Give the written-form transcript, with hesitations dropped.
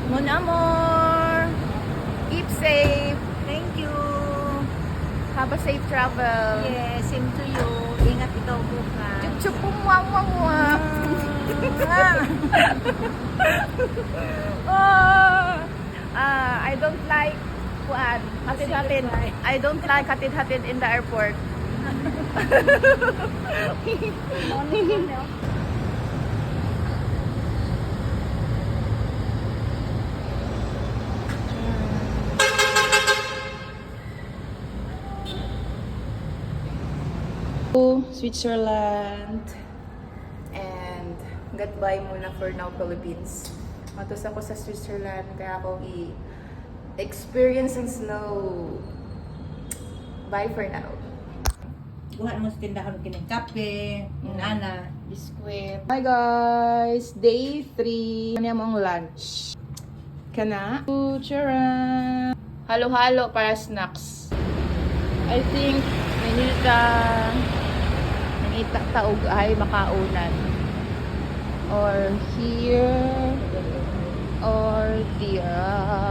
Mon amour. Keep safe. Thank you. Have a safe travel. Yes, same to you. Ingat ikaw bukas. Chup chup mwah mwah mwah. I don't like kuan. Hatid-hatid. I don't like hatid-hatid in the airport. Switzerland. And goodbye muna for now, Philippines. Matos ako sa Switzerland, kaya ako i-experience ang snow. Bye for now. Buhat mo sa tindahan kining kape, nana. Biskuit. Hi guys! Day 3. Ano yung lunch? Kana? Charan! Halo-halo para snacks. I think nanita taog ay makaunan. Or here or there.